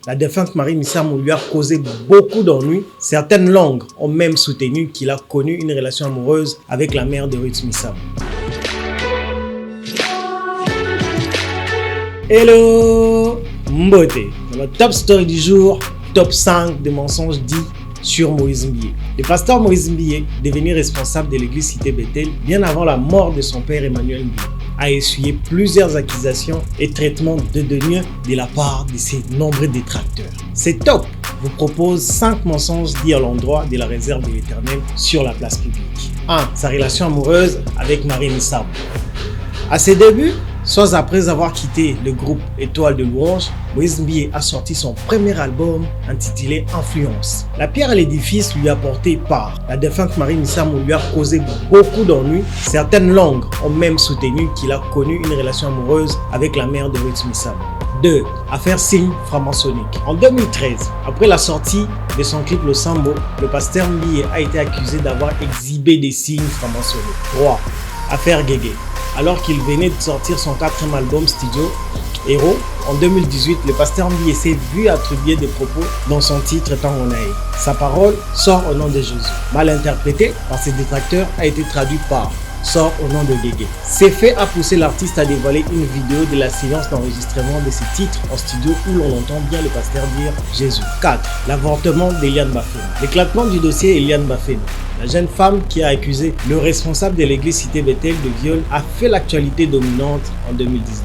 La défunte Marie Missamo lui a causé beaucoup d'ennuis. Certaines langues ont même soutenu qu'il a connu une relation amoureuse avec la mère de Ruth Missamo. Hello Mbote, dans le top story du jour, top 5 des mensonges dits sur Moïse Mbié. Le pasteur Moïse Mbié, devenu responsable de l'église Cité Bethel bien avant la mort de son père Emmanuel Mbié, a essuyé plusieurs accusations et traitements de deniers de la part de ses nombreux détracteurs. C'est top! Vous propose 5 mensonges dits à l'endroit de la réserve de l'Éternel sur la place publique. 1. Sa relation amoureuse avec Marie Missamo. À ses débuts, soit après avoir quitté le groupe Étoile de Louange, Moïse Mbié a sorti son premier album intitulé Influence. La pierre à l'édifice lui apportée par la défunte Marie Missamo lui a causé beaucoup d'ennuis. Certaines langues ont même soutenu qu'il a connu une relation amoureuse avec la mère de Ruth Missamo. 2. Affaire signe franc-maçonnique. En 2013, après la sortie de son clip Le Sambo, le pasteur Mbié a été accusé d'avoir exhibé des signes francs-maçonniques. 3. Affaire Guégué. Alors qu'il venait de sortir son 4e album studio, Héros, en 2018, le pasteur Mbié s'est vu attribuer des propos dans son titre Tangonaï. Sa parole sort au nom de Jésus. Mal interprété par ses détracteurs, a été traduit par sort au nom de Guégué. Ces faits a poussé l'artiste à dévoiler une vidéo de la séance d'enregistrement de ses titres en studio où l'on entend bien le pasteur dire Jésus. 4. L'avortement d'Eliane Bafémé. L'éclatement du dossier Eliane Bafémé. La jeune femme qui a accusé le responsable de l'église Cité Bethel de viol a fait l'actualité dominante en 2019.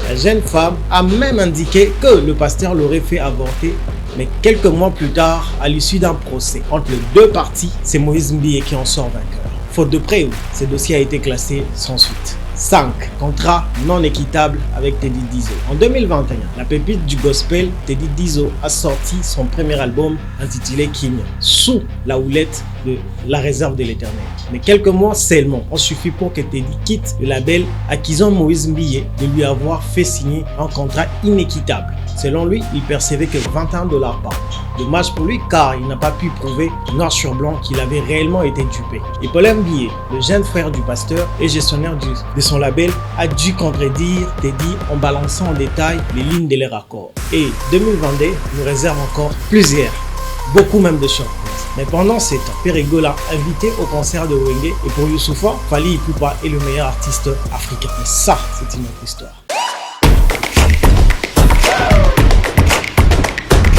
La jeune femme a même indiqué que le pasteur l'aurait fait avorter, mais quelques mois plus tard, à l'issue d'un procès entre les deux parties, c'est Moïse Mbié qui en sort vainqueur. Faute de preuves, ce dossier a été classé sans suite. 5. Contrat non équitable avec Teddy Dizo. En 2021, la pépite du gospel Teddy Dizo a sorti son premier album intitulé King, sous la houlette de la réserve de l'Éternel. Mais quelques mois seulement ont suffi pour que Teddy quitte le label, accusant Moïse Mbié de lui avoir fait signer un contrat inéquitable. Selon lui, il percevait que $21 par an. Dommage pour lui car il n'a pas pu prouver noir sur blanc qu'il avait réellement été dupé. Et Paul Mbié, le jeune frère du pasteur et gestionnaire de son label, a dû contredire Teddy en balançant en détail les lignes de leurs accords. Et 2022 nous réserve encore beaucoup même de surprises. Mais pendant ces temps, Périgo l'a invité au concert de Wenge et pour Youssoupha, Fally Ipupa est le meilleur artiste africain. Mais ça, c'est une autre histoire.